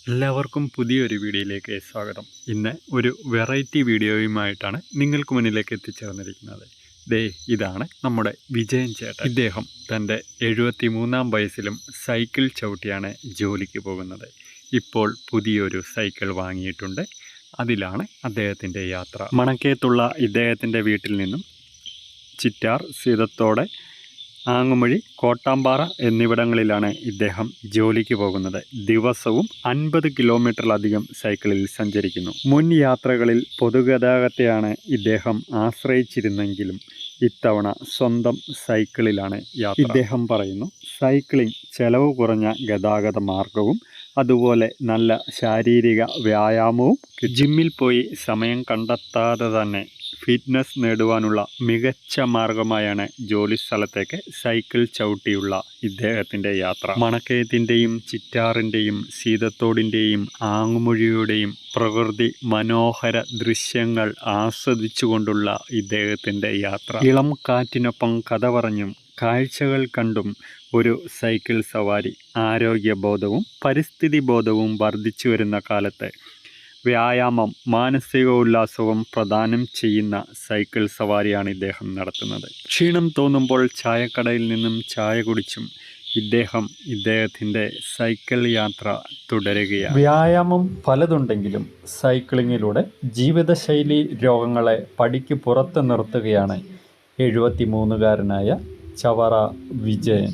എല്ലാവർക്കും പുതിയൊരു വീഡിയോയിലേക്ക് സ്വാഗതം. ഇന്ന് ഒരു വെറൈറ്റി വീഡിയോയുമായിട്ടാണ് നിങ്ങൾക്ക് മുന്നിലേക്ക് എത്തിച്ചേർന്നിരിക്കുന്നത്. ഇതാണ് നമ്മുടെ വിജയൻ ചേട്ടൻ. ഇദ്ദേഹം തൻ്റെ 73-ാം വയസ്സിലും സൈക്കിൾ ചവിട്ടിയാണ് ജോലിക്ക് പോകുന്നത്. ഇപ്പോൾ പുതിയൊരു സൈക്കിൾ വാങ്ങിയിട്ടുണ്ട്. അതിലാണ് അദ്ദേഹത്തിൻ്റെ യാത്ര. മണക്കേത്തുള്ള ഇദ്ദേഹത്തിൻ്റെ വീട്ടിൽ നിന്നും ചിറ്റാർ, സീതത്തോട്, ആങ്ങുമഴി, കോട്ടാമ്പാറ എന്നിവിടങ്ങളിലാണ് ഇദ്ദേഹം ജോലിക്ക് പോകുന്നത്. ദിവസവും 50 കിലോമീറ്ററിലധികം സൈക്കിളിൽ സഞ്ചരിക്കുന്നു. മുൻ യാത്രകളിൽ പൊതുഗതാഗതത്തെയാണ് ഇദ്ദേഹം ആശ്രയിച്ചിരുന്നെങ്കിലും ഇത്തവണ സ്വന്തം സൈക്കിളിലാണ് യാത്ര. ഇദ്ദേഹം പറയുന്നു, സൈക്ലിംഗ് ചെലവ് കുറഞ്ഞ ഗതാഗത മാർഗവും അതുപോലെ നല്ല ശാരീരിക വ്യായാമവും, ജിമ്മിൽ പോയി സമയം കണ്ടെത്താതെ തന്നെ ഫിറ്റ്നസ് നേടുവാനുള്ള മികച്ച മാർഗമായാണ് ജോലി സ്ഥലത്തേക്ക് സൈക്കിൾ ചവിട്ടിയുള്ള ഇദ്ദേഹത്തിൻ്റെ യാത്ര. മണക്കയത്തിൻ്റെയും ചിറ്റാറിൻ്റെയും സീതത്തോടിൻ്റെയും ആങ്ങുമൊഴിയുടെയും പ്രകൃതി മനോഹര ദൃശ്യങ്ങൾ ആസ്വദിച്ചുകൊണ്ടുള്ള ഇദ്ദേഹത്തിൻ്റെ യാത്ര. ഇളം കാറ്റിനൊപ്പം കഥ പറഞ്ഞും കാഴ്ചകൾ കണ്ടും ഒരു സൈക്കിൾ സവാരി ആരോഗ്യബോധവും പരിസ്ഥിതി ബോധവും വർദ്ധിച്ചു വരുന്ന കാലത്ത് വ്യായാമം, മാനസിക ഉല്ലാസവും പ്രദാനം ചെയ്യുന്ന സൈക്കിൾ സവാരിയാണ് ഇദ്ദേഹം നടത്തുന്നത്. ക്ഷീണം തോന്നുമ്പോൾ ചായക്കടയിൽ നിന്നും ചായ കുടിച്ചും ഇദ്ദേഹത്തിൻ്റെ സൈക്കിൾ യാത്ര തുടരുകയാണ്. വ്യായാമം പലതുണ്ടെങ്കിലും സൈക്ലിങ്ങിലൂടെ ജീവിതശൈലി രോഗങ്ങളെ പടിക്ക് പുറത്ത് നിർത്തുകയാണ് 73-കാരനായ ചവറ വിജയൻ.